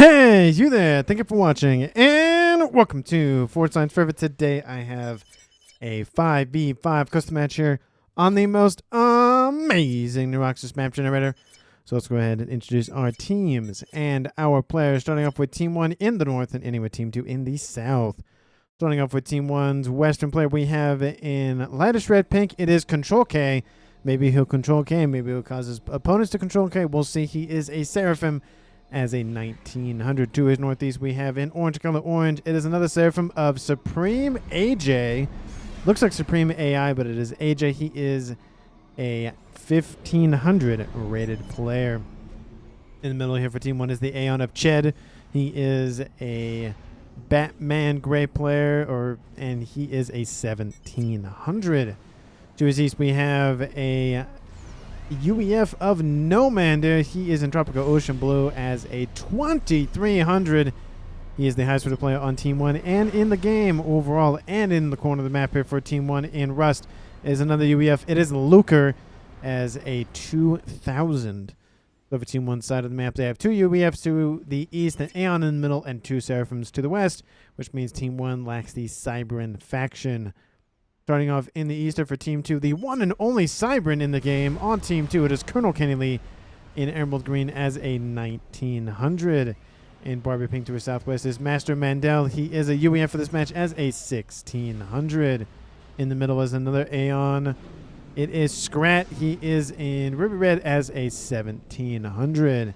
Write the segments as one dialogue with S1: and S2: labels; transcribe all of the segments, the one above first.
S1: Hey, you there. Thank you for watching, and welcome to Fortnite Forever. Today I have a 5v5 custom match here on the most amazing new Roxas map generator. So let's go ahead and introduce our teams and our players, starting off with Team 1 in the north and ending with Team 2 in the south. Starting off with Team 1's Western player, we have in lightest red pink, it is Control K. Maybe he'll Control K, maybe he'll cause his opponents to Control K. We'll see. He is a Seraphim as a 1900. To his northeast, we have in orange color orange. It is another Seraphim of Supreme AJ. Looks like Supreme AI, but it is AJ. He is a 1500 rated player. In the middle here for Team 1 is the Aeon of Ched. He is a Batman gray player, and he is a 1700. To his east, we have a UEF of Nomander. He is in Tropical Ocean Blue as a 2300. He is the highest rated player on Team 1 and in the game overall, and in the corner of the map here for Team 1 in Rust is another UEF. It is Luker as a 2000. So for Team 1 side of the map, they have two UEFs to the east, an Aeon in the middle, and two Seraphims to the west, which means Team 1 lacks the Cybran faction. Starting off in the eastern for Team 2, the one and only Cybran in the game on Team 2. It is Colonel Kenny Lee in Emerald Green as a 1900. In Barbie Pink to his southwest is Master Mandel. He is a UEF for this match as a 1600. In the middle is another Aeon. It is Scrat. He is in Ruby Red as a 1700.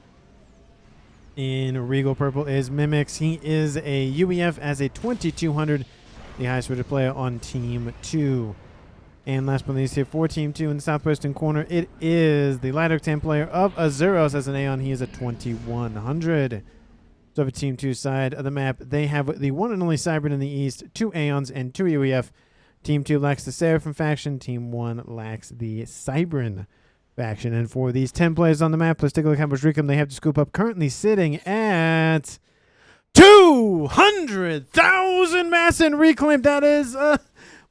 S1: In Regal Purple is Mimics. He is a UEF as a 2200. The highest rated player on Team 2. And last but not least here for Team 2 in the southwestern corner, it is the Light Octane player of Azuros as an Aeon. He is a 2100. So for Team 2 side of the map, they have the one and only Cybran in the east, two Aeons, and two UEF. Team 2 lacks the Seraphim faction. Team 1 lacks the Cybran faction. And for these 10 players on the map, let's take a look at how much reclaim they have to scoop up. Currently sitting at 200,000 mass in reclaim. That is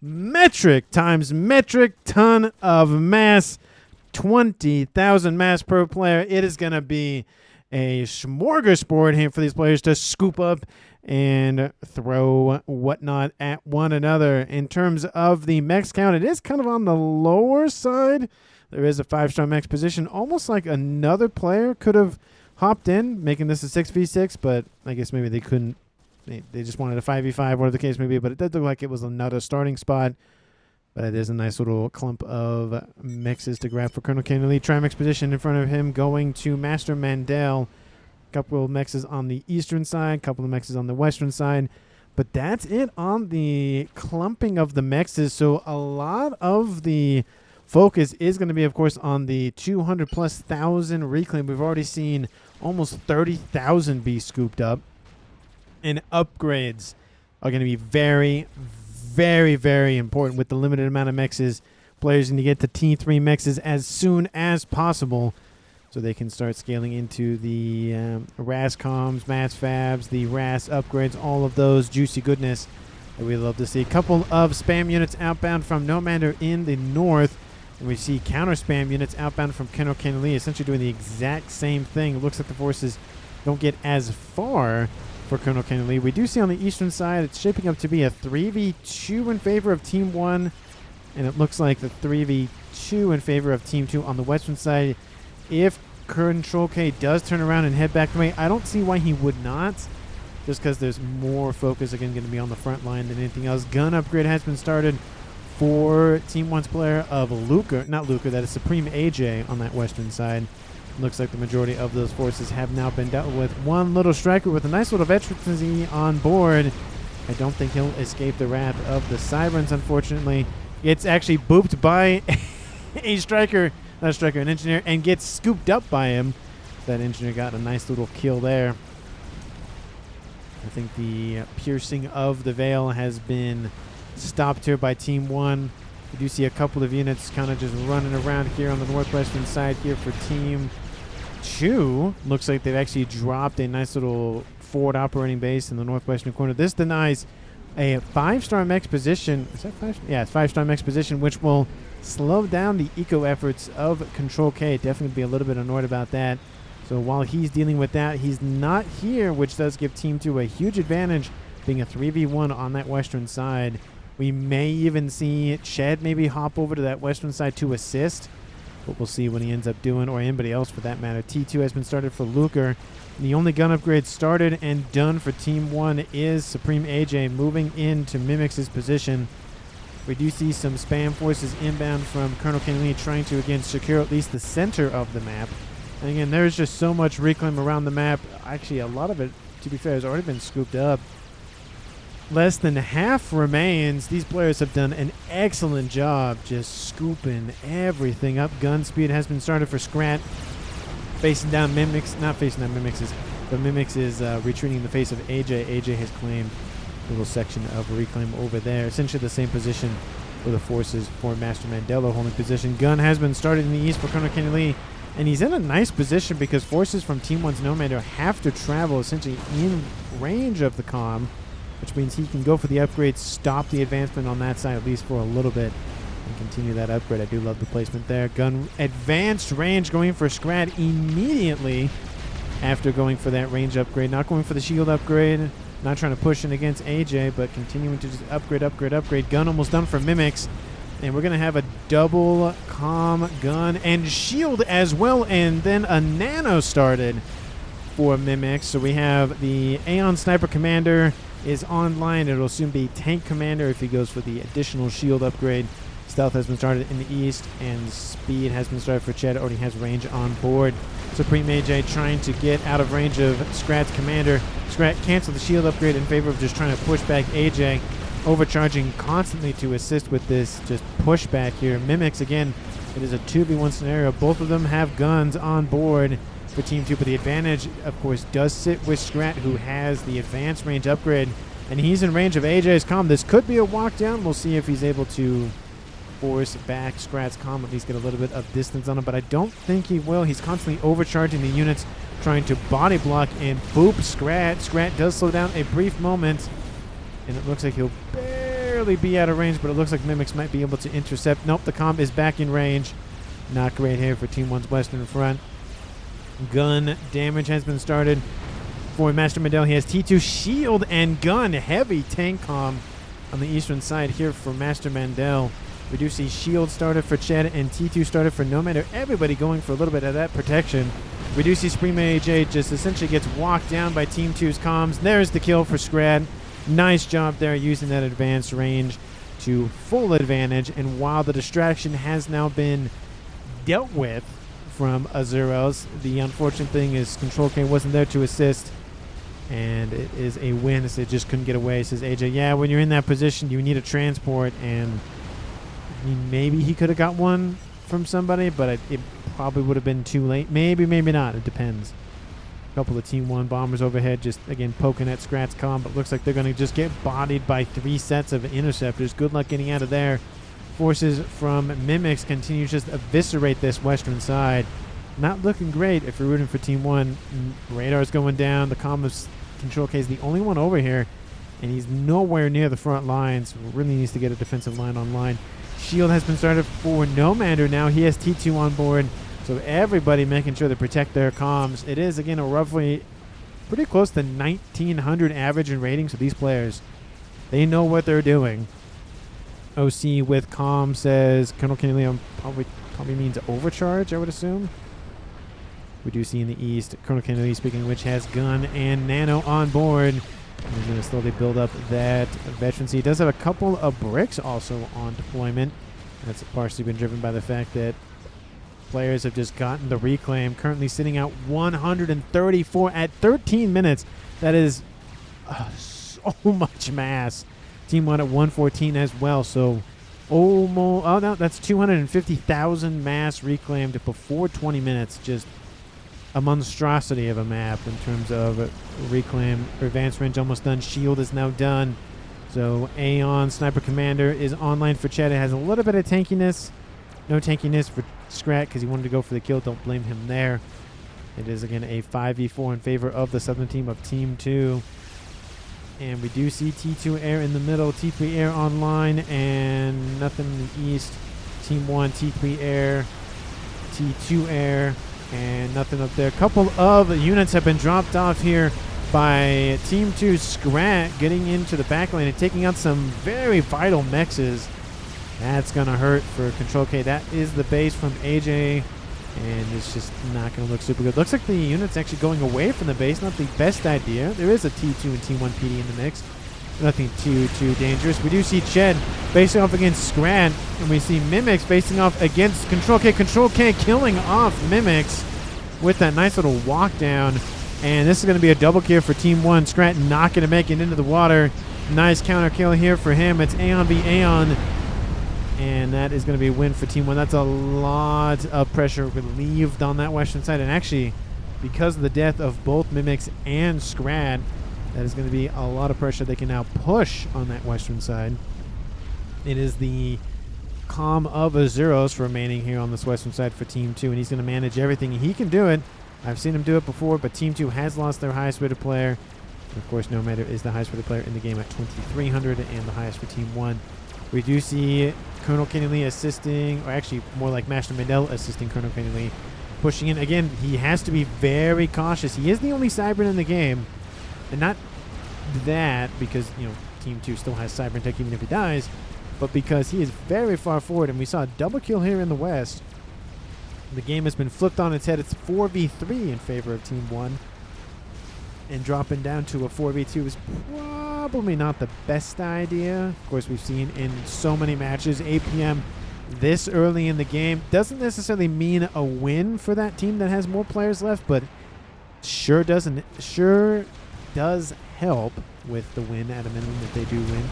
S1: metric times metric ton of mass. 20,000 mass per player. It is going to be a smorgasbord here for these players to scoop up and throw whatnot at one another. In terms of the mechs count, it is kind of on the lower side. There is a 5-star mechs position, almost like another player could have hopped in, making this a 6v6, but I guess maybe they couldn't. They just wanted a 5v5, whatever the case may be, but it did look like it was another starting spot. But it is a nice little clump of mixes to grab for Colonel Kenny Lee. Trimix position in front of him, going to Master Mandel. Couple of mixes on the eastern side, couple of mixes on the western side. But that's it on the clumping of the mixes. So a lot of the focus is going to be, of course, on the 200,000+ reclaim. We've already seen almost 30,000 be scooped up. And upgrades are going to be very, very, very important with the limited amount of mexes. Players need to get to T3 mexes as soon as possible so they can start scaling into the RAS comms, Mats Fabs, the RAS upgrades, all of those juicy goodness that we love to see. A couple of spam units outbound from Nomander in the north. And we see counter spam units outbound from Colonel Kenny Lee, essentially doing the exact same thing. It looks like the forces don't get as far for Colonel Kenny Lee. We do see on the eastern side, it's shaping up to be a 3v2 in favor of Team 1. And it looks like the 3v2 in favor of Team 2 on the western side. If Control K does turn around and head back the way, I don't see why he would not. Just because there's more focus, again, going to be on the front line than anything else. Gun upgrade has been started for Team 1's player of that is Supreme AJ on that western side. Looks like the majority of those forces have now been dealt with. One little striker with a nice little veterancy on board. I don't think he'll escape the wrath of the Cybrans, unfortunately. It's actually booped by a striker, not a striker, an engineer, and gets scooped up by him. That engineer got a nice little kill there. I think the piercing of the veil has been stopped here by Team 1. We do see a couple of units kind of just running around here on the northwestern side here for Team 2. Looks like they've actually dropped a nice little forward operating base in the northwestern corner. This denies a 5-star mech position. Is that 5? Yeah, it's 5-star mech position, which will slow down the eco efforts of Control K. Definitely be a little bit annoyed about that. So while he's dealing with that, he's not here, which does give Team 2 a huge advantage, being a 3v1 on that western side. We may even see Shed maybe hop over to that western side to assist, but we'll see what he ends up doing, or anybody else for that matter. T2 has been started for Luker. The only gun upgrade started and done for Team 1 is Supreme AJ moving into Mimix's position. We do see some spam forces inbound from Colonel Kenley trying to, again, secure at least the center of the map. And again, there's just so much reclaim around the map. Actually, a lot of it, to be fair, has already been scooped up. Less than half remains. These players have done an excellent job just scooping everything up. Gun speed has been started for Scrat. Facing down Mimix. Not facing down Mimix's, but Mimix is retreating in the face of AJ. AJ has claimed a little section of reclaim over there. Essentially the same position for the forces for Master Mandela holding position. Gun has been started in the east for Colonel Kenny Lee. And he's in a nice position because forces from Team 1's Nomad have to travel essentially in range of the comm, which means he can go for the upgrade, stop the advancement on that side at least for a little bit, and continue that upgrade. I do love the placement there. Gun advanced range going for Scrat immediately after going for that range upgrade. Not going for the shield upgrade, not trying to push in against AJ, but continuing to just upgrade. Gun almost done for Mimix. And we're going to have a double comm gun and shield as well, and then a nano started for Mimix. So we have the Aeon Sniper Commander is online. It'll soon be Tank Commander if he goes for the additional shield upgrade. Stealth has been started in the east, and speed has been started for Ched. Already has range on board. Supreme AJ trying to get out of range of Scrat's Commander. Scrat canceled the shield upgrade in favor of just trying to push back AJ. Overcharging constantly to assist with this just pushback here. Mimix, again, it is a 2v1 scenario. Both of them have guns on board for Team 2, but the advantage, of course, does sit with Scrat, who has the advanced range upgrade, and he's in range of AJ's comm. This could be a walk down. We'll see if he's able to force back Scrat's comm, at least get a little bit of distance on him, but I don't think he will. He's constantly overcharging the units, trying to body block and boop Scrat. Scrat does slow down a brief moment, and it looks like he'll barely be out of range, but it looks like Mimix might be able to intercept. Nope, the comm is back in range. Not great here for Team 1's Western front. Gun damage has been started for Master Mandel. He has T2 shield and gun. Heavy tank comm on the eastern side here for Master Mandel. We do see shield started for Ched and T2 started for Nomad. Everybody going for a little bit of that protection. We do see Supreme AJ just essentially gets walked down by Team 2's comms. There's the kill for Scrad. Nice job there using that advanced range to full advantage. And while the distraction has now been dealt with from Azuros, the unfortunate thing is Control K wasn't there to assist. And it is a win. So it just couldn't get away, says AJ. Yeah, when you're in that position, you need a transport. And I mean, maybe he could have got one from somebody, but it probably would have been too late. Maybe, maybe not. It depends. Couple of Team 1 bombers overhead just, again, poking at Scrat's comm, but looks like they're going to just get bodied by 3 sets of interceptors. Good luck getting out of there. Forces from Mimix continue to just eviscerate this western side. Not looking great if you're rooting for Team 1. Radar's going down. The comm of Control K is the only one over here, and he's nowhere near the front lines. Really needs to get a defensive line online. Shield has been started for Nomander now. He has T2 on board. So everybody making sure to protect their comms. It is, again, a roughly pretty close to 1,900 average in rating. So these players, they know what they're doing. OC with comm says Colonel Kenny probably means overcharge, I would assume. We do see in the east, Colonel Kenny, speaking of which, has gun and nano on board. And he's going to slowly build up that veterancy. He does have a couple of bricks also on deployment. That's partially been driven by the fact that players have just gotten the reclaim. Currently sitting at 134 at 13 minutes. That is so much mass. Team 1 at 114 as well. So almost, oh no, that's 250,000 mass reclaimed before 20 minutes. Just a monstrosity of a map in terms of reclaim. Advanced range almost done. Shield is now done. So Aeon Sniper Commander is online for Chet. It has a little bit of tankiness. No tankiness for Scrat because he wanted to go for the kill. Don't blame him there. It is, again, a 5v4 in favor of the southern team of Team 2. And we do see T2 Air in the middle, T3 Air online, and nothing in the east. Team 1, T3 Air, T2 Air. And nothing up there. A couple of units have been dropped off here by Team 2 Scrat, getting into the back lane and taking out some very vital mexes. That's going to hurt for Control K. That is the base from AJ, and it's just not going to look super good. Looks like the unit's actually going away from the base. Not the best idea. There is a T2 and T1 PD in the mix. Nothing too dangerous. We do see Ched facing off against Scrat, and we see Mimics facing off against Control K. Control K killing off Mimics with that nice little walk down. And this is going to be a double kill for Team 1. Scrat not going to make it into the water. Nice counter kill here for him. It's Aeon v Aeon. And that is going to be a win for Team 1. That's a lot of pressure relieved on that western side. And actually, because of the death of both Mimics and Scrat, that is going to be a lot of pressure they can now push on that western side. It is the calm of Azuros remaining here on this western side for Team 2, and he's going to manage everything. He can do it. I've seen him do it before, but Team 2 has lost their highest rated player. And of course, Nomander is the highest rated player in the game at 2,300 and the highest for Team 1. We do see Colonel Kenny Lee assisting, or actually more like Master Mandel assisting Colonel Kenny Lee, pushing in. Again, he has to be very cautious. He is the only Cybern in the game. And not that because, you know, Team 2 still has Cybern Tech even if he dies, but because he is very far forward. And we saw a double kill here in the west. The game has been flipped on its head. It's 4v3 in favor of Team 1. And dropping down to a 4v2 is probably not the best idea. Of course, we've seen in so many matches, APM this early in the game doesn't necessarily mean a win for that team that has more players left, but sure does help with the win at a minimum if they do win.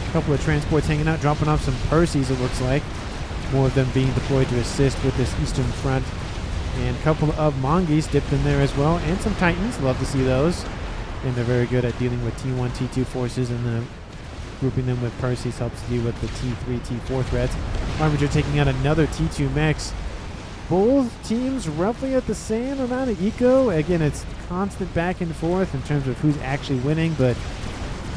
S1: A couple of transports hanging out, dropping off some Percys, it looks like. More of them being deployed to assist with this eastern front. And a couple of Mongees dipped in there as well, and some Titans. Love to see those. And they're very good at dealing with T1, T2 forces, and grouping them with Percys helps deal with the T3, T4 threats. Armiger taking out another T2 mechs. Both teams roughly at the same amount of eco. Again, it's constant back and forth in terms of who's actually winning, but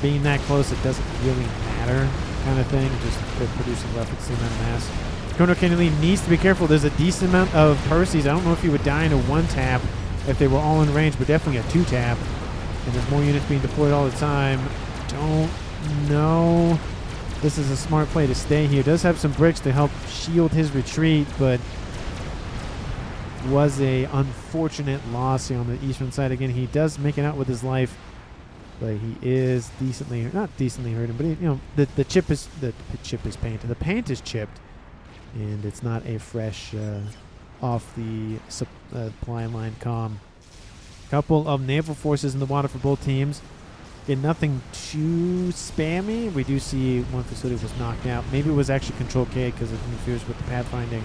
S1: being that close, it doesn't really matter kind of thing. Just they're producing roughly the same amount of mass. Colonel Kennedy needs to be careful. There's a decent amount of Percys. I don't know if he would die in a one-tap if they were all in range, but definitely a two-tap. And there's more units being deployed all the time. Don't know. This is a smart play to stay here. Does have some bricks to help shield his retreat, but was a unfortunate loss here on the eastern side. Again, he does make it out with his life, but he is not decently hurting, but he, you know, the chip is painted. The paint is chipped, and it's not a fresh off the supply line comm. Couple of naval forces in the water for both teams. Again, nothing too spammy. We do see one facility was knocked out. Maybe it was actually Control K because it interferes with the pathfinding.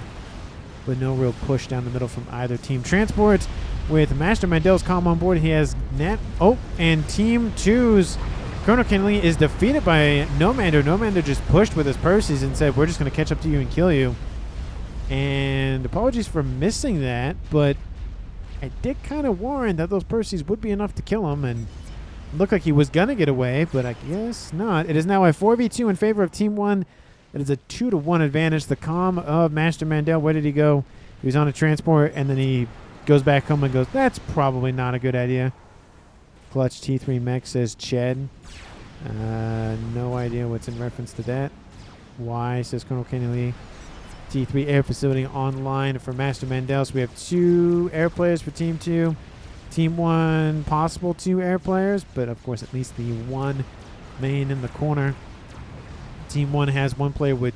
S1: But no real push down the middle from either team. Transport with Master Mandel's comm on board. He has net. Oh, and Team 2's Colonel Kenley is defeated by Nomander. Nomander just pushed with his Percys and said, we're just going to catch up to you and kill you. And apologies for missing that, but I did kind of warn that those Percys would be enough to kill him, and it looked like he was going to get away, but I guess not. It is now a 4v2 in favor of Team 1. It is a 2-1 advantage. The comm of Master Mandel, where did he go? He was on a transport, and then he goes back home and goes, that's probably not a good idea. Clutch T3 mech, says Ched. No idea what's in reference to that. Why, says Colonel Kenny Lee. T3 air facility online for Master Mandel. So we have 2 air players for Team 2. Team 1, possible 2 air players, but of course at least the 1 main in the corner. Team 1 has 1 player with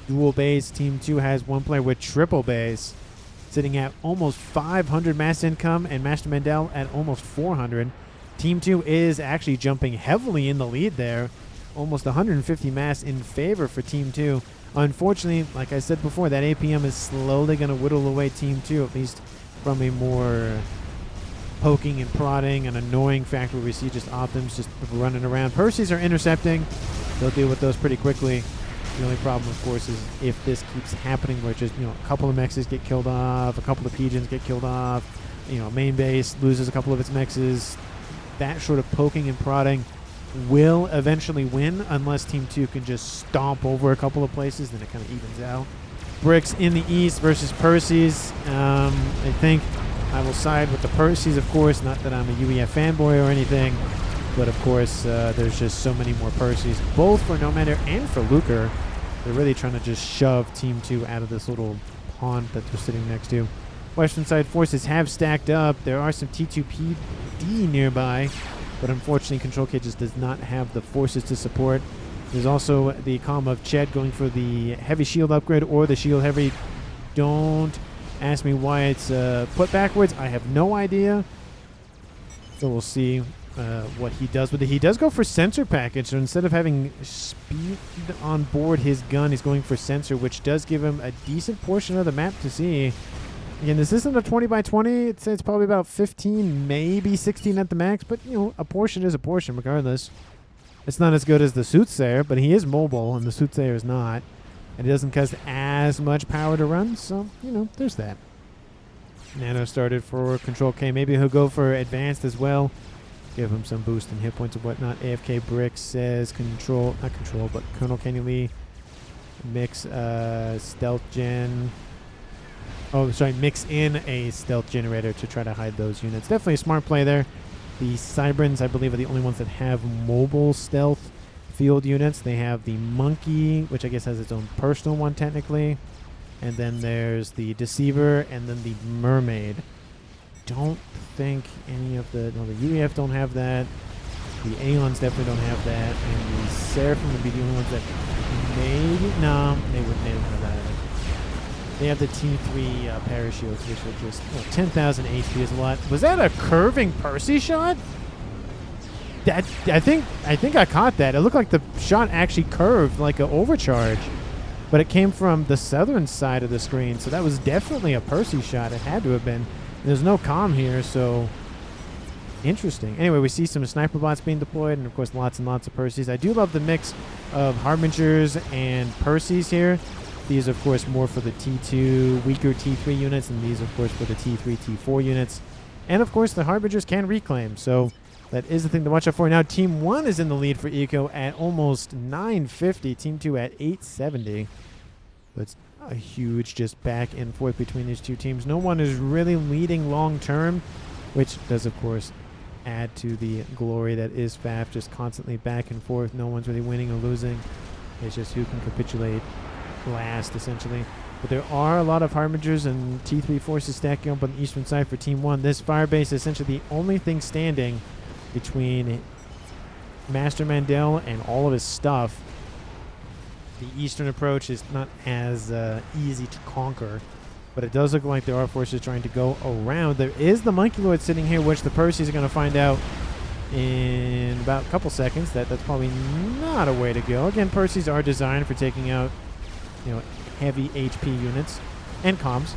S1: dual base. Team 2 has 1 player with triple base, sitting at almost 500 mass income, and Master Mandel at almost 400. Team 2 is actually jumping heavily in the lead there. Almost 150 mass in favor for Team 2. Unfortunately, like I said before, that APM is slowly going to whittle away Team 2, at least from a more poking and prodding and annoying factor where we see just Optims just running around. Percys are intercepting. They'll deal with those pretty quickly. The only problem, of course, is if this keeps happening where just, you know, a couple of mexes get killed off, a couple of pigeons get killed off, you know, main base loses a couple of its mexes. That sort of poking and prodding will eventually win unless Team 2 can just stomp over a couple of places, then it kind of evens out. Bricks in the east versus Percys. I think I will side with the Percys, of course. Not that I'm a UEF fanboy or anything, but of course, there's just so many more Percys, both for Nomander and for Luker. They're really trying to just shove Team 2 out of this little pond that they're sitting next to. Western side forces have stacked up. There are some T2PD nearby, but unfortunately, Control K just does not have the forces to support. There's also the column of Ched going for the heavy shield upgrade or the shield heavy. Don't ask me why it's put backwards. I have no idea. So we'll see what he does with it. He does go for sensor package, so instead of having speed on board his gun, he's going for sensor, which does give him a decent portion of the map to see. Again, this isn't a 20 by 20. It's probably about 15, maybe 16 at the max, but you know, a portion is a portion regardless. It's not as good as the Soothsayer, but he is mobile, and the Soothsayer is not. And it doesn't cost as much power to run, so, you know, there's that. Nano started for Control K. Maybe he'll go for Advanced as well. Give him some boost in hit points and whatnot. AFK Brick says not Control, but Colonel Kenny Lee. Mix Stealth Gen. Oh, sorry, mix in a Stealth Generator to try to hide those units. Definitely a smart play there. The Cybrans, I believe, are the only ones that have mobile stealth field units. They have the Monkey, which I guess has its own personal one technically. And then there's the Deceiver and then the Mermaid. Don't think any of the... No, the UEF don't have that. The Aeons definitely don't have that. And the Seraphim would be the only ones that maybe... No, they don't have that either. They have the T3 parachutes, which are just 10,000 HP is a lot. Was that a curving Percy shot? That I think I caught that. It looked like the shot actually curved like an overcharge, but it came from the southern side of the screen, so that was definitely a Percy shot. It had to have been. There's no comm here, so interesting. Anyway, we see some sniper bots being deployed, and of course lots and lots of Percys. I do love the mix of Harbingers and Percys here. These, of course, more for the T2, weaker T3 units, and these, of course, for the T3, T4 units. And, of course, the Harbingers can reclaim, so that is the thing to watch out for. Now, Team 1 is in the lead for Eco at almost 950, Team 2 at 870. So it's a huge just back and forth between these two teams. No one is really leading long-term, which does, of course, add to the glory that is FAF, just constantly back and forth. No one's really winning or losing. It's just who can capitulate last, essentially. But there are a lot of Harbingers and T3 forces stacking up on the eastern side for Team 1. This firebase is essentially the only thing standing between Master Mandel and all of his stuff. The eastern approach is not as easy to conquer, but it does look like there are forces trying to go around. There is the Monkey Lord sitting here, which the Percys are going to find out in about a couple seconds. That's probably not a way to go. Again, Percys are designed for taking out heavy HP units and comms,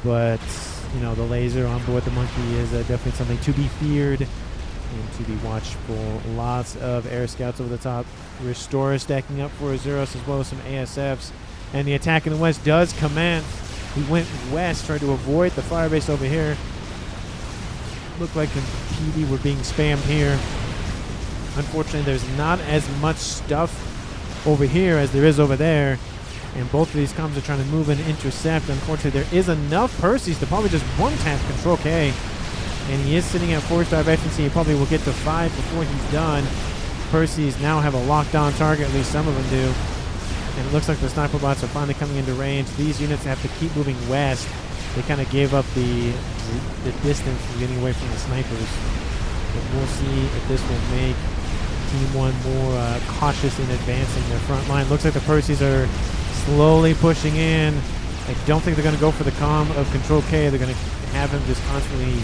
S1: but the laser on board the Monkey is definitely something to be feared and to be watched for. Lots of air scouts over the top. Restorer stacking up for Azuros, as well as some ASFs, and the attack in the west does commence. He went west, tried to avoid the firebase over here. Looked like the PD were being spammed here. Unfortunately, there's not as much stuff over here as there is over there. And both of these comms are trying to move and intercept. Unfortunately, there is enough Percys to probably just one-tap Control K. And he is sitting at 4-star efficiency. He probably will get to 5 before he's done. Percys now have a locked-on target, at least some of them do. And it looks like the sniper bots are finally coming into range. These units have to keep moving west. They kind of gave up the distance from getting away from the snipers. But we'll see if this will make Team 1 more cautious in advancing their front line. Looks like the Percys are slowly pushing in. I don't think they're going to go for the comm of Control K. They're going to have him just constantly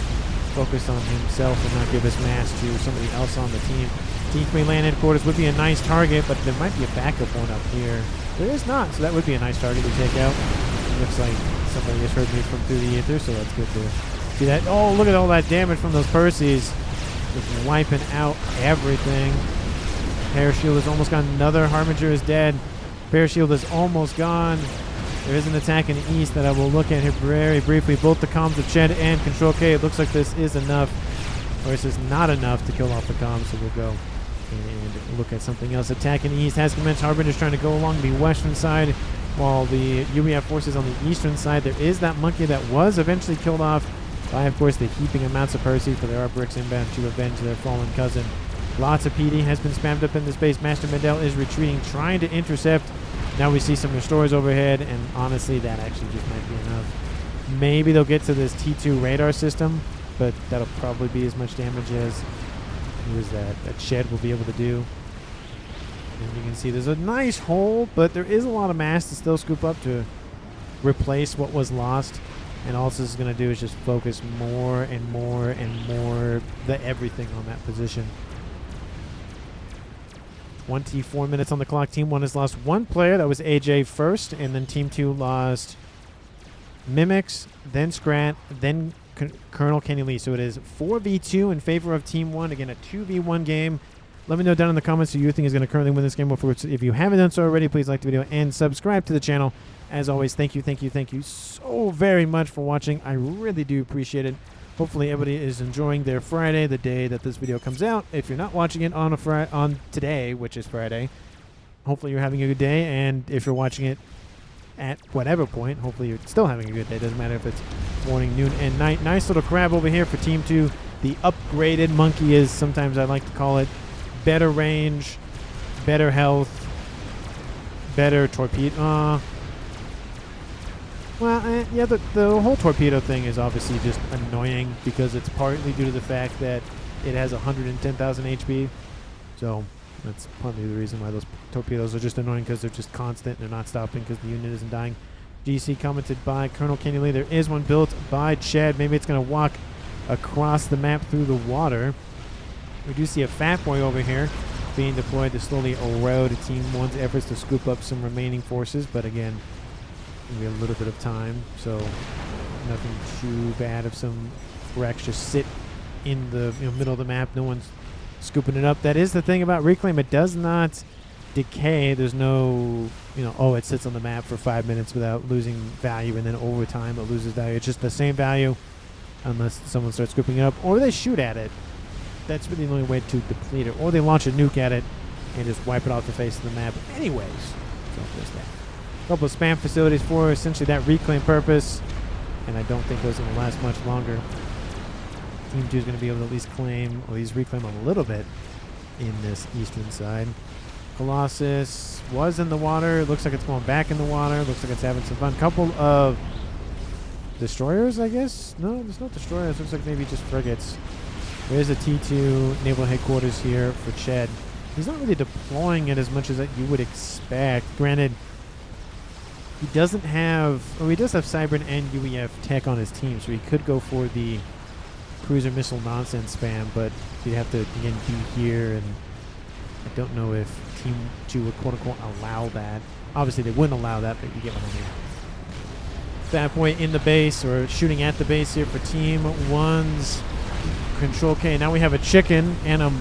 S1: focus on himself and not give his mass to somebody else on the team. T3 land headquarters would be a nice target, but there might be a backup one up here. There is not, so that would be a nice target to take out. It looks like somebody just heard me from through the ether, so that's good to see that. Oh, look at all that damage from those Percys. Just wiping out everything. Parashield is almost gone. Another Harbinger is dead. Parashield is almost gone. There is an attack in the east that I will look at here very briefly. Both the comms of Ched and Control K. It looks like this is enough, or this is not enough to kill off the comms, so we'll go and look at something else. Attack in the east has commenced. Harbinger's trying to go along the western side, while the UEF forces on the eastern side. There is that Monkey that was eventually killed off By, of course, the heaping amounts of proceeds, but there are bricks inbound to avenge their fallen cousin. Lots of PD has been spammed up in the space. Master Mendel is retreating, trying to intercept. Now we see some restores overhead, and honestly, that actually just might be enough. Maybe they'll get to this T2 radar system, but that'll probably be as much damage as that shed will be able to do. And you can see there's a nice hole, but there is a lot of mass to still scoop up to replace what was lost. And all this is going to do is just focus more and more and more the everything on that position. 24 minutes on the clock. Team 1 has lost one player. That was AJ first. And then Team 2 lost Mimics, then Scrat, then Colonel Kenny Lee. So it is 4v2 in favor of Team 1. Again, a 2v1 game. Let me know down in the comments who you think is going to currently win this game. If you haven't done so already, please like the video and subscribe to the channel. As always, thank you so very much for watching. I really do appreciate it. Hopefully everybody is enjoying their Friday, the day that this video comes out. If you're not watching it on today, which is Friday, hopefully you're having a good day. And if you're watching it at whatever point, hopefully you're still having a good day. Doesn't matter if it's morning, noon, and night. Nice little crab over here for Team 2. The upgraded monkey, is sometimes I like to call it. Better range, better health, better torpedo. Yeah, the whole torpedo thing is obviously just annoying because it's partly due to the fact that it has 110,000 HP. So that's probably the reason why those torpedoes are just annoying, because they're just constant. They're not stopping because the unit isn't dying. GC commented by Colonel Kenny Lee. There is one built by Chad. Maybe it's going to walk across the map through the water. We do see a Fat Boy over here being deployed to slowly erode Team 1's efforts to scoop up some remaining forces. But again, we have a little bit of time, so nothing too bad if some wrecks just sit in the middle of the map. No one's scooping it up. That is the thing about Reclaim. It does not decay. There's no, it sits on the map for 5 minutes without losing value, and then over time it loses value. It's just the same value unless someone starts scooping it up, or they shoot at it. That's really the only way to deplete it. Or they launch a nuke at it and just wipe it off the face of the map. Anyways, so there's that. A couple of spam facilities for essentially that reclaim purpose, and I don't think those are going to last much longer. Team 2 is going to be able to at least claim, or at least reclaim a little bit in this eastern side. Colossus was in the water. Looks like it's going back in the water. Looks like it's having some fun. Couple of destroyers, I guess? No, there's no destroyers. Looks like maybe just frigates. There's a T2 naval headquarters here for Ched. He's not really deploying it as much as you would expect. Granted, he doesn't have, he does have Cybern and UEF tech on his team, so he could go for the cruiser missile nonsense spam, but he'd have to, again, be here, and I don't know if Team 2 would quote-unquote allow that. Obviously, they wouldn't allow that, but you get what I mean. Fat Boy in the base, or shooting at the base here for Team 1's Control K. Now we have a chicken and a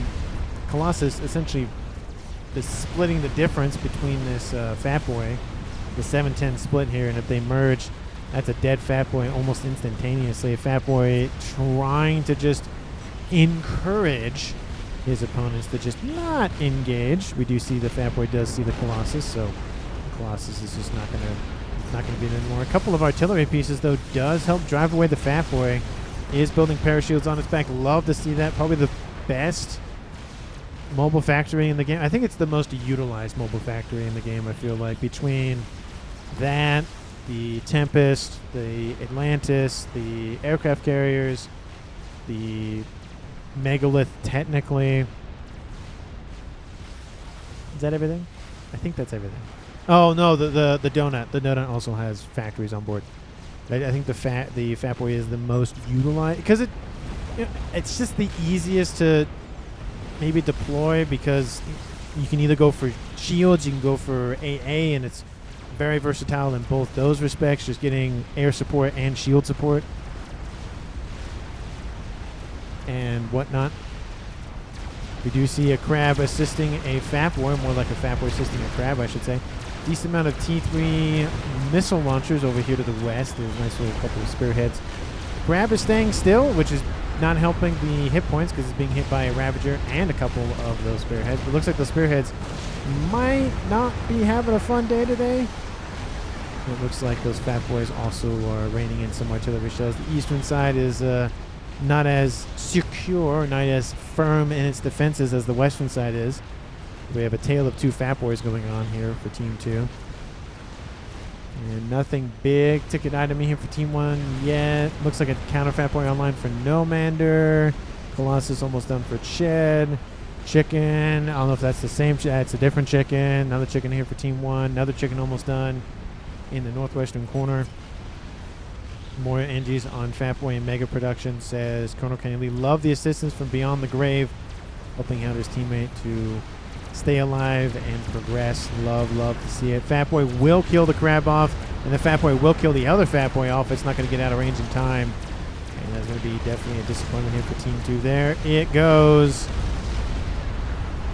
S1: Colossus essentially is splitting the difference between this Fat Boy, the 7-10 split here, and if they merge, that's a dead Fat Boy almost instantaneously. A Fat Boy trying to just encourage his opponents to just not engage. We do see the Fat Boy does see the Colossus, so the Colossus is just not gonna be there anymore. A couple of artillery pieces though does help drive away the Fat Boy. Is building parachutes on its back. Love to see that. Probably the best mobile factory in the game. I think it's the most utilized mobile factory in the game, I feel like. Between that, the Tempest, the Atlantis, the aircraft carriers, the Megalith, technically. Is that everything? I think that's everything. Oh, no, the Donut. The Donut also has factories on board. I think the Fat Boy is the most utilized because it's just the easiest to maybe deploy, because you can either go for shields, you can go for AA, and it's very versatile in both those respects, just getting air support and shield support and whatnot. We do see a Crab assisting a Fat Boy, more like a Fat Boy assisting a Crab, I should say. Decent amount of T3 missile launchers over here to the west. There's a nice little couple of spearheads. Crab is staying still, which is not helping the hit points because it's being hit by a Ravager and a couple of those spearheads. But it looks like the spearheads might not be having a fun day today. It looks like those fat boys also are raining in some artillery shells. The eastern side is not as secure, not as firm in its defenses as the western side is. We have a tale of two fat boys going on here for Team 2. And nothing big ticket item here for Team 1 yet. Looks like a counter fat boy online for Nomander. Colossus almost done for Ched. Chicken. I don't know if that's the same. It's a different chicken. Another chicken here for Team 1. Another chicken almost done in the northwestern corner. More NGs on Fatboy and Mega Production, says Colonel Kenny Lee. Love the assistance from Beyond the Grave, helping out his teammate to stay alive and progress. Love to see it. Fatboy will kill the crab off, and the Fatboy will kill the other Fatboy off. It's not going to get out of range in time, and that's going to be definitely a disappointment here for Team 2. There it goes.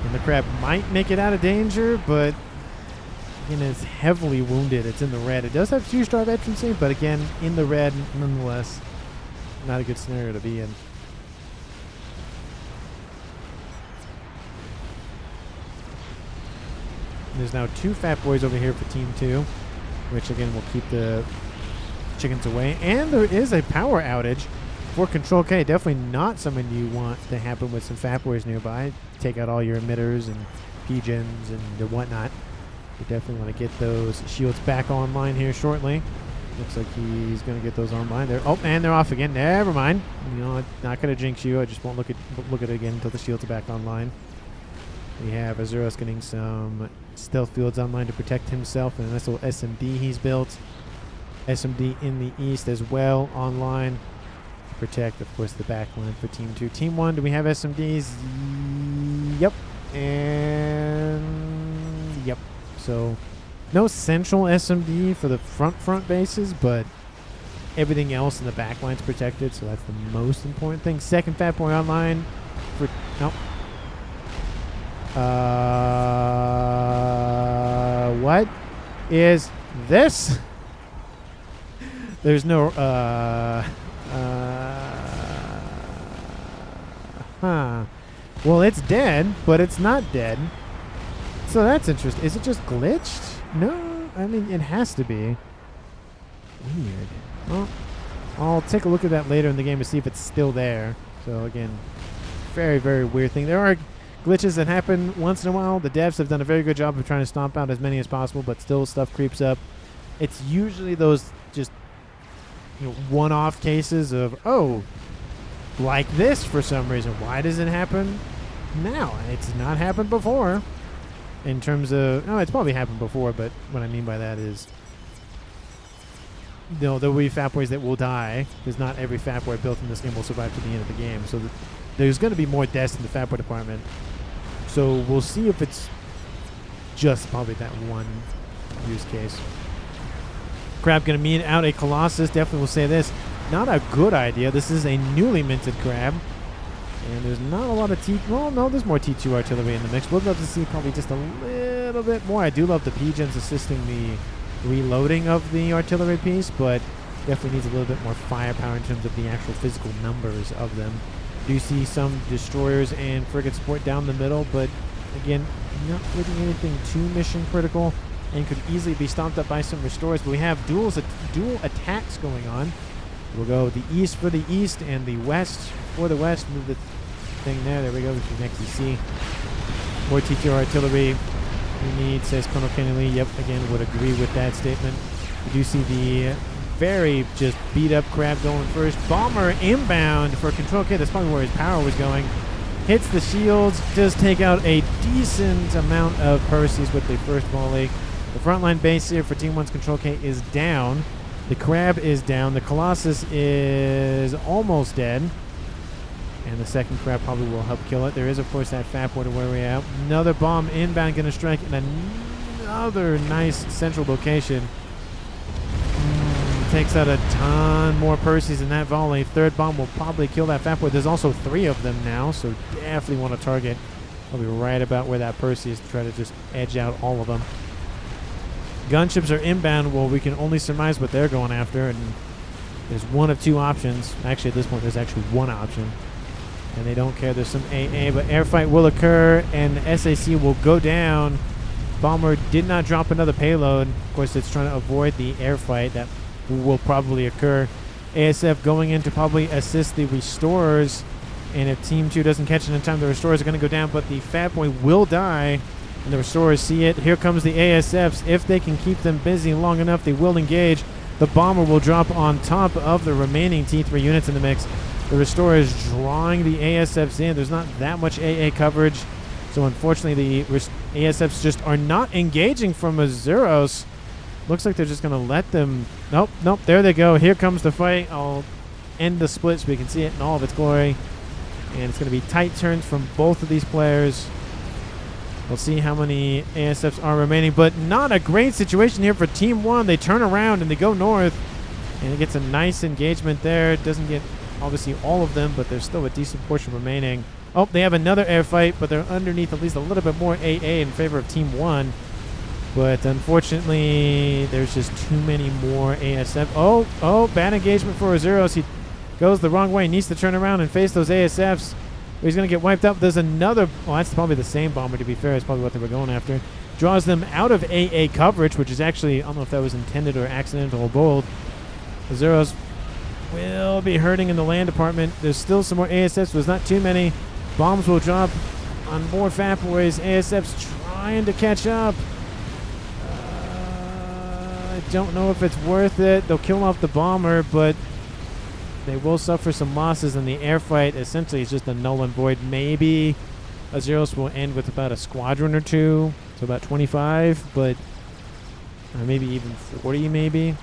S1: And the crab might make it out of danger, but again, it's heavily wounded. It's in the red. It does have 2-star veterancy, but again, in the red nonetheless. Not a good scenario to be in. There's now 2 fat boys over here for Team 2, which again will keep the chickens away. And there is a power outage for Control K. Definitely not something you want to happen with some fat boys nearby. Take out all your emitters and pigeons and whatnot. You definitely want to get those shields back online here shortly. Looks like he's going to get those online there. Oh, and they're off again. Never mind. You know, not going to jinx you. I just won't look at it again until the shields are back online. We have Azuros getting some stealth fields online to protect himself, and a nice little SMD he's built. SMD in the east as well online. Protect, of course, the back line for Team 2. Team 1, do we have SMDs? Yep. And yep. So no central SMD for the front bases, but everything else in the back line's protected, so that's the most important thing. Second fat boy online for nope. What is this? There's no well, it's dead, but it's not dead. So that's interesting. Is it just glitched? No, I mean, it has to be. Weird. Well, I'll take a look at that later in the game to see if it's still there. So again, very, very weird thing. There are glitches that happen once in a while. The devs have done a very good job of trying to stomp out as many as possible, but still stuff creeps up. It's usually those just one-off cases of, oh, like this for some reason. Why does it happen now? It's not happened before. In terms of, it's probably happened before, but what I mean by that is, there will be fat boys that will die, because not every fat boy built in this game will survive to the end of the game. So there's going to be more deaths in the fat boy department. So we'll see if it's just probably that one use case. Crab going to meet out a Colossus. Definitely will say this. Not a good idea. This is a newly minted crab. And there's not a lot of well, no, there's more T2 artillery in the mix. We'd love to see probably just a little bit more. I do love the pigeons assisting the reloading of the artillery piece, but definitely needs a little bit more firepower in terms of the actual physical numbers of them. Do see some destroyers and frigate support down the middle, but again, not really anything too mission critical, and could easily be stomped up by some restores. But we have dual attacks going on. We'll go the east for the east and the west for the west. Move the thing there. There we go. We can actually see more TTR artillery we need, says Colonel Kenny Lee. Yep, again, would agree with that statement. We do see the very just beat up crab going first. Bomber inbound for Control K. That's probably where his power was going. Hits the shields. Does take out a decent amount of Percy's with the first volley. The frontline base here for Team 1's Control K is down. The crab is down. The Colossus is almost dead. And the second crab probably will help kill it. There is, of course, that fat boy to where we're at. Another bomb inbound going to strike in another nice central location. Takes out a ton more Percy's in that volley. Third bomb will probably kill that fat boy. There's also 3 of them now, so definitely want to target. I'll be right about where that Percy is to try to just edge out all of them. Gunships are inbound. Well, we can only surmise what they're going after, and there's one of 2 options. Actually, at this point, there's actually 1 option, and they don't care. There's some AA, but airfight will occur, and the SAC will go down. bomber did not drop another payload. Of course, it's trying to avoid the air fight that will probably occur. ASF going in to probably assist the restorers, and if Team 2 doesn't catch it in time, the restorers are going to go down, but the Fat Boy will die, and the restorers see it. Here comes the ASFs. If they can keep them busy long enough, they will engage. The bomber will drop on top of the remaining T3 units in the mix. The restorers drawing the ASFs in. There's not that much AA coverage, so unfortunately the ASFs just are not engaging from Azuros. Looks like they're just going to let them... Nope, there they go. Here comes the fight. I'll end the split so we can see it in all of its glory. And it's going to be tight turns from both of these players. We'll see how many ASFs are remaining, but not a great situation here for Team 1. They turn around and they go north, and it gets a nice engagement there. It doesn't get, obviously, all of them, but there's still a decent portion remaining. Oh, they have another air fight, but they're underneath at least a little bit more AA in favor of Team 1. But unfortunately, there's just too many more ASF. Oh, bad engagement for Azuros. He goes the wrong way. Needs to turn around and face those ASFs. He's going to get wiped out. There's another... Well, that's probably the same bomber, to be fair. That's probably what they were going after. Draws them out of AA coverage, which is actually... I don't know if that was intended or accidental or both. Azuros will be hurting in the land department. There's still some more ASFs. There's not too many. Bombs will drop on more Fat Boys. ASFs trying to catch up. I don't know if it's worth it. They'll kill off the bomber, but they will suffer some losses in the air fight. Essentially, it's just a null and void. Maybe Azuros will end with about a squadron or two, so about 25, but maybe even 40, maybe.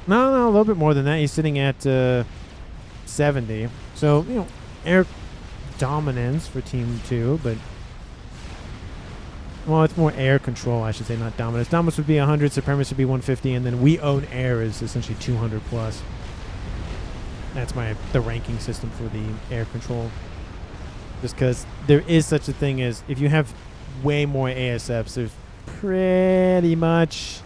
S1: No, a little bit more than that. He's sitting at 70. So, air dominance for Team 2, but... Well, it's more air control, I should say, not dominance. Dominance would be 100, supremacy would be 150, and then we own air is essentially 200 plus. That's the ranking system for the air control. Just because there is such a thing as, if you have way more ASFs, there's pretty much...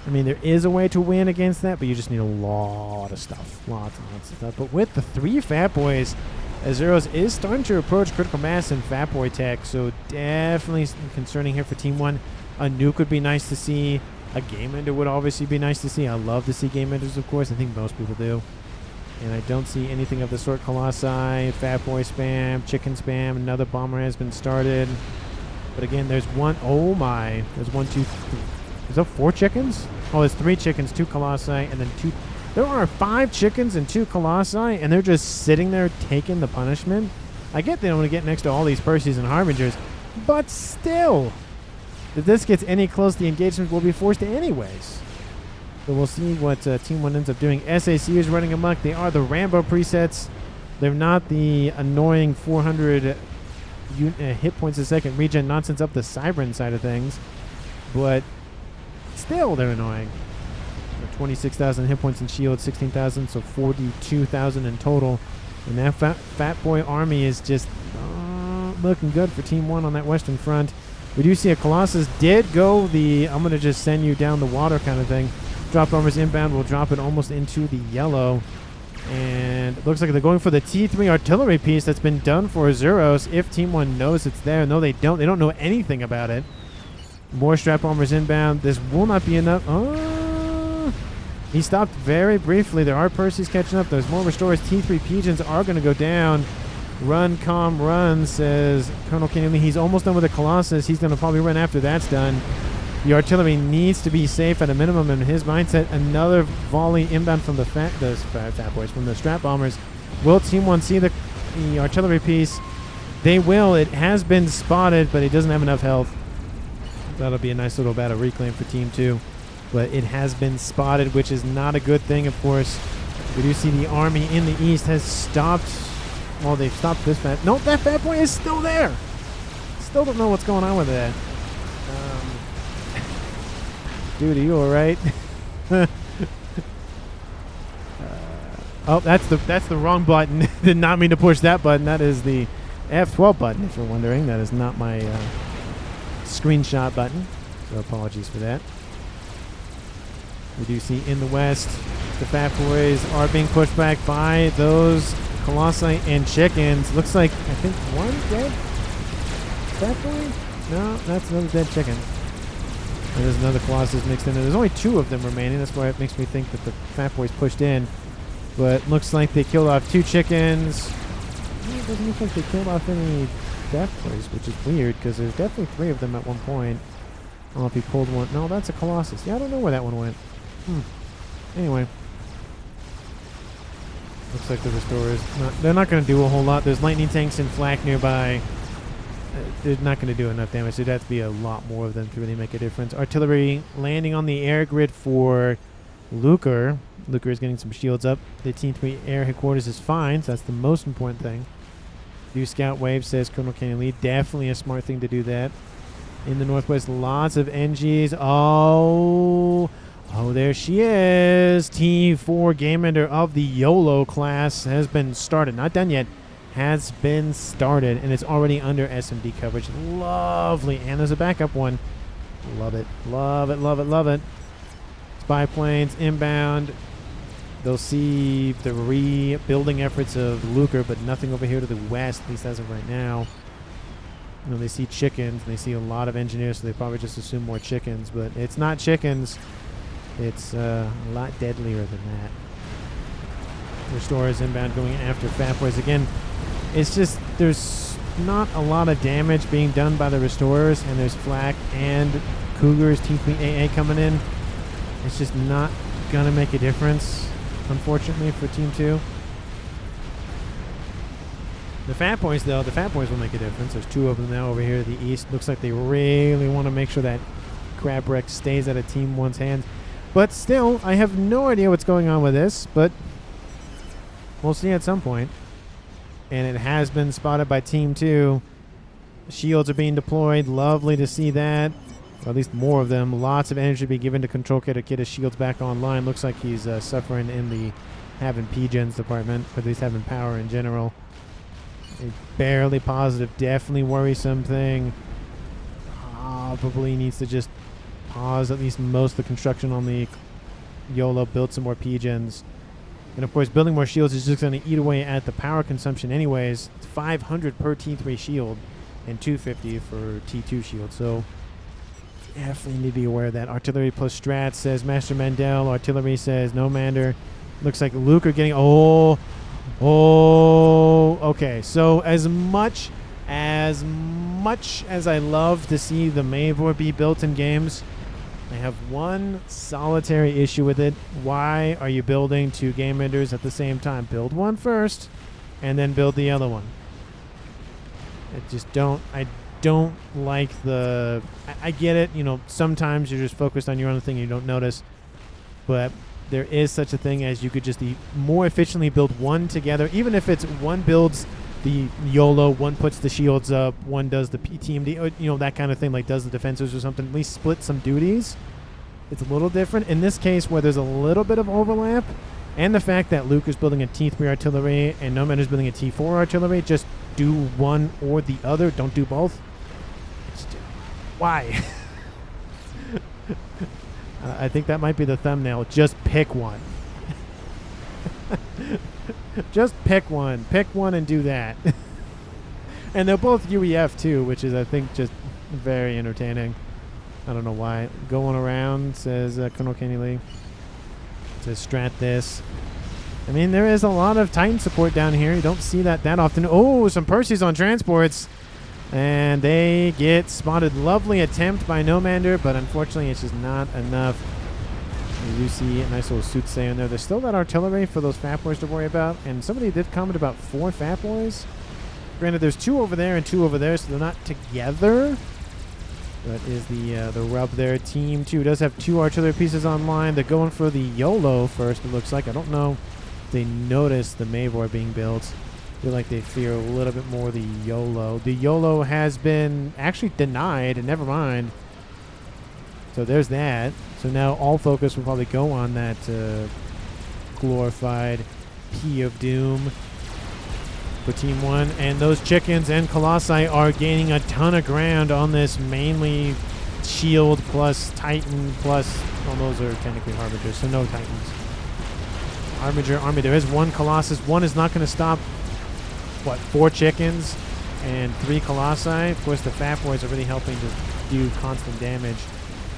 S1: I mean, there is a way to win against that, but you just need a lot of stuff. Lots and lots of stuff. But with the 3 Fat Boys, Azuros is starting to approach critical mass in Fat Boy tech, so definitely concerning here for Team 1. A nuke would be nice to see. A game ender would obviously be nice to see. I love to see game enders, of course. I think most people do. And I don't see anything of the sort. Colossi, Fat Boy spam, chicken spam. Another bomber has been started. But again, there's one. Oh my. There's 1, 2, 3. Is there 4 chickens? Oh, there's 3 chickens, 2 colossi, and then 2... There are 5 chickens and 2 colossi, and they're just sitting there taking the punishment. I get they don't want to get next to all these Perseus and Harbingers, but still, if this gets any close, the engagement will be forced anyways. So we'll see what Team 1 ends up doing. SACU is running amok. They are the Rambo presets. They're not the annoying 400 hit points a second regen nonsense up the Cybran side of things, but still they're annoying. 26,000 hit points in shield, 16,000, so 42,000 in total. And that fat Boy army is just looking good for Team 1 on that western front. We do see a Colossus did go the I'm going to just send you down the water kind of thing. Drop bombers inbound will drop it almost into the yellow. And it looks like they're going for the T3 artillery piece that's been done for Azuros. If Team 1 knows it's there. No, they don't. They don't know anything about it. More strap bombers inbound. This will not be enough. He stopped very briefly. There are Perseus catching up. There's more restorers. T3 Pigeons are going to go down. Run, calm, run, says Colonel Kennedy. He's almost done with the Colossus. He's going to probably run after that's done. The artillery needs to be safe at a minimum in his mindset. Another volley inbound from the Fat Boys, from the strap bombers. Will Team 1 see the artillery piece? They will. It has been spotted, but he doesn't have enough health. That'll be a nice little battle reclaim for Team 2. But it has been spotted, which is not a good thing, of course. We do see the army in the east has stopped. Well, they've stopped this Fat... No, that Fat Boy is still there. Still don't know what's going on with that. Dude, are you all right? Oh, that's the wrong button. Did not mean to push that button. That is the F12 button, if you're wondering. That is not my screenshot button. So apologies for that. We do see in the west, the Fat Boys are being pushed back by those Colossi and chickens. Looks like, I think, one dead Fat Boy? No, that's another dead chicken. And there's another Colossus mixed in there. There's only 2 of them remaining. That's why it makes me think that the Fat Boys pushed in. But looks like they killed off 2 chickens. It doesn't look like they killed off any Death Boys, which is weird because there's definitely 3 of them at one point. I don't know if he pulled one. No, that's a Colossus. Yeah, I don't know where that one went. Anyway. Looks like the Restorers, they're not going to do a whole lot. There's lightning tanks and flak nearby. They're not going to do enough damage. There'd have to be a lot more of them to really make a difference. Artillery landing on the air grid for Luker. Luker is getting some shields up. The Team 3 air headquarters is fine, so that's the most important thing. Do scout wave, says Colonel Kenny Lee. Definitely a smart thing to do that. In the northwest, lots of NGs. Oh, there she is. T4 Game Ender of the YOLO class has been started. Not done yet. Has been started, and it's already under SMD coverage. Lovely. And there's a backup one. Love it. Love it, love it, love it. Spy planes inbound. They'll see the rebuilding efforts of Luker, but nothing over here to the west, at least as of right now. You know, they see chickens, and they see a lot of engineers, so they probably just assume more chickens, but it's not chickens. It's a lot deadlier than that. Restorers inbound going after Fat Boys. Again, it's just there's not a lot of damage being done by the Restorers, and there's Flak and Cougars, Team Queen AA coming in. It's just not going to make a difference, unfortunately, for Team 2. The Fat Boys, though, the Fat Boys will make a difference. There's 2 of them now over here to the east. Looks like they really want to make sure that Crab Wreck stays out of Team 1's hands. But still, I have no idea what's going on with this, but we'll see at some point. And it has been spotted by Team 2. Shields are being deployed. Lovely to see that. Or at least more of them. Lots of energy to be given to Control Kid to get his shields back online. Looks like he's suffering in the having P-Gens department, or at least having power in general. A barely positive, definitely worrisome thing. Probably needs to just pause at least most of the construction on the YOLO, build some more P-Gens. And of course, building more shields is just going to eat away at the power consumption anyways. It's 500 per T3 shield and 250 for T2 shield. So definitely need to be aware of that. Artillery plus strat, says Master Mandel. Artillery says no Mander. Looks like Luke are getting... Okay. So as much as I love to see the Mavor be built in games, I have one solitary issue with it. Why are you building 2 Game Enders at the same time? Build one first, and then build the other one. I don't like the... I get it, you know, sometimes you're just focused on your own thing and you don't notice, but there is such a thing as you could just more efficiently build one together, even if it's one builds the YOLO, one puts the shields up, one does the PTMD, or, you know, that kind of thing, like does the defenses or something. At least split some duties. It's a little different. In this case, where there's a little bit of overlap, and the fact that Luke is building a T3 artillery and Nomad is building a T4 artillery, just do one or the other. Don't do both. Why? I think that might be the thumbnail. Just pick one. Just pick one. Pick one and do that. And they're both UEF too, which is, I think, just very entertaining. I don't know why. Going around, says Colonel Kenny Lee. Says strat this. I mean, there is a lot of Titan support down here. You don't see that often. Oh, some Perseus on transports. And they get spotted. Lovely attempt by Nomander, but unfortunately it's just not enough. You do see a nice little soothsayer in there. There's still that artillery for those Fat Boys to worry about. And somebody did comment about 4 Fat Boys. Granted, there's 2 over there and 2 over there, so they're not together. That is the rub there. Team 2 does have 2 artillery pieces online. They're going for the YOLO first, it looks like. I don't know if they notice the Mavor being built. I feel like they fear a little bit more the YOLO. The YOLO has been actually denied, and never mind. So there's that. So now all focus will probably go on that glorified P of Doom for Team 1. And those chickens and Colossi are gaining a ton of ground on this mainly shield plus Titan plus... Well, those are technically Harbingers, so no Titans. Harbinger army. There is 1 Colossus. One is not going to stop... What, 4 chickens and 3 Colossi. Of course, the Fat Boys are really helping to do constant damage.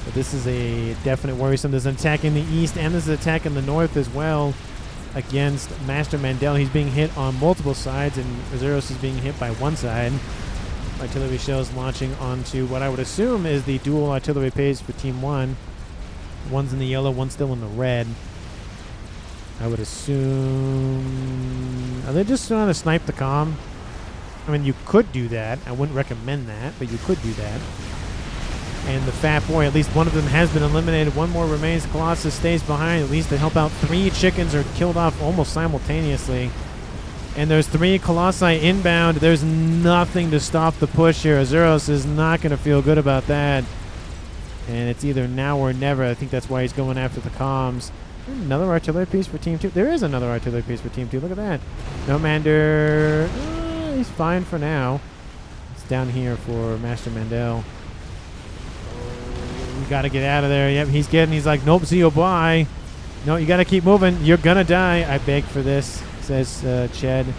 S1: But this is a definite worrisome. There's an attack in the east, and there's an attack in the north as well against Master Mandel. He's being hit on multiple sides, and Azuros is being hit by one side. Artillery shells launching onto what I would assume is the dual artillery phase for Team 1. One's in the yellow, one's still in the red. I would assume... Are they just trying to snipe the comm? I mean, you could do that. I wouldn't recommend that, but you could do that. And the Fat Boy, at least one of them has been eliminated. One more remains. Colossus stays behind, at least to help out. 3 chickens are killed off almost simultaneously. And there's 3 Colossi inbound. There's nothing to stop the push here. Azuros is not going to feel good about that. And it's either now or never. I think that's why he's going after the comms. Another artillery piece for Team 2. There is another artillery piece for Team 2. Look at that. No Mander. He's fine for now. It's down here for Master Mandel. We got to get out of there. Yep, he's like, nope, see you, bye. No, you got to keep moving. You're going to die. I beg for this, says Ched.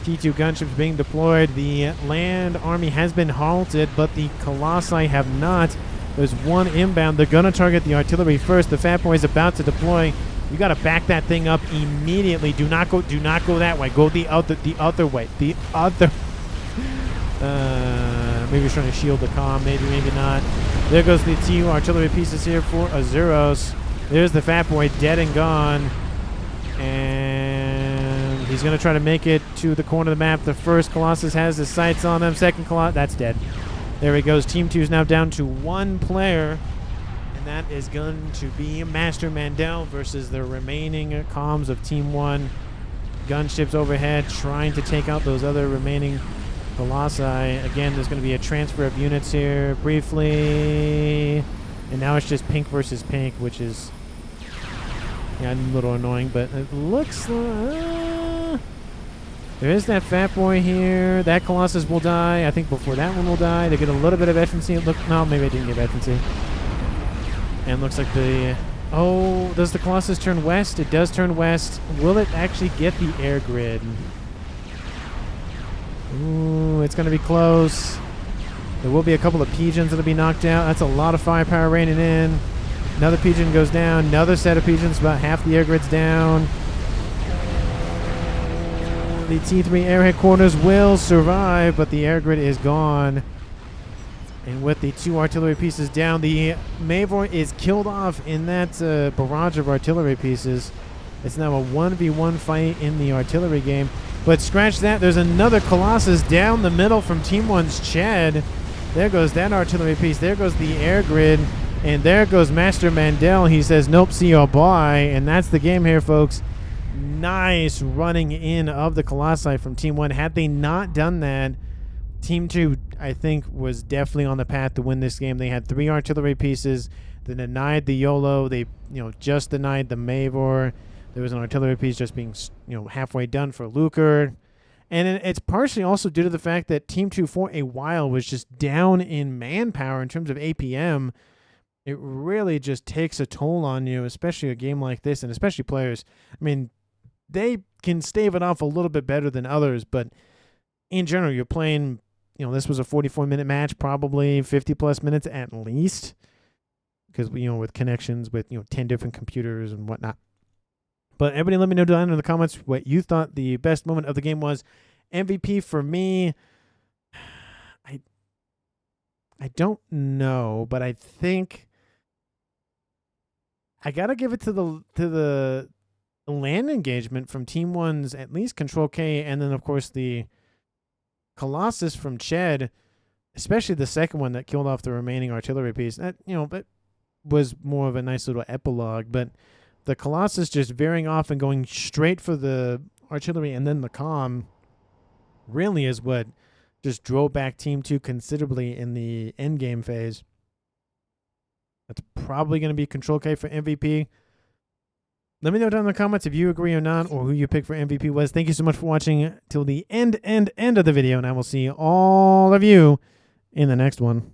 S1: T2 gunships being deployed. The land army has been halted, but the Colossi have not. There's one inbound. They're going to target the artillery first. The Fat Boy is about to deploy. You got to back that thing up immediately. Do not go that way. Go the other way. The other. Maybe he's trying to shield the comm. Maybe not. There goes the 2 artillery pieces here for Azuros. There's the Fat Boy dead and gone. And he's going to try to make it to the corner of the map. The first Colossus has his sights on him. Second Colossus, that's dead. There he goes. Team 2 is now down to 1 player. And that is going to be Master Mandel versus the remaining comms of Team 1. Gunships overhead trying to take out those other remaining Colossi. Again, there's going to be a transfer of units here briefly. And now it's just pink versus pink, which is a little annoying. But it looks there is that Fat Boy here. That Colossus will die. I think before that one will die. They get a little bit of efficiency. No, maybe I didn't get efficiency. And looks like the... Oh, does the Colossus turn west? It does turn west. Will it actually get the air grid? Ooh, it's going to be close. There will be a couple of pigeons that'll be knocked out. That's a lot of firepower raining in. Another pigeon goes down. Another set of pigeons. About half the air grid's down. The T3 airhead corners will survive, but the air grid is gone. And with the 2 artillery pieces down, the Mavor is killed off in that barrage of artillery pieces. It's now a 1v1 fight in the artillery game. But scratch that, there's another Colossus down the middle from Team 1's Ched. There goes that artillery piece. There goes the air grid. And there goes Master Mandel. He says, nope, see you, bye. And that's the game here, folks. Nice running in of the Colossi from Team 1. Had they not done that, Team 2, I think, was definitely on the path to win this game. They had 3 artillery pieces. They denied the YOLO. They, just denied the Mavor. There was an artillery piece just being, halfway done for Luker. And it's partially also due to the fact that Team 2 for a while was just down in manpower in terms of APM. It really just takes a toll on you, especially a game like this, and especially players. I mean, they can stave it off a little bit better than others, but in general, you're playing, this was a 44-minute match, probably 50-plus minutes at least, because, with connections with, 10 different computers and whatnot. But everybody let me know down in the comments what you thought the best moment of the game was. MVP for me, I don't know, but I think I got to give it to the land engagement from Team 1's at least Control K, and then, of course, the Colossus from Ched, especially the second one that killed off the remaining artillery piece. That, that was more of a nice little epilogue, but the Colossus just veering off and going straight for the artillery and then the comm really is what just drove back Team 2 considerably in the endgame phase. That's probably going to be Control K for MVP. Let me know down in the comments if you agree or not, or who you pick for MVP was. Thank you so much for watching till the end of the video, and I will see all of you in the next one.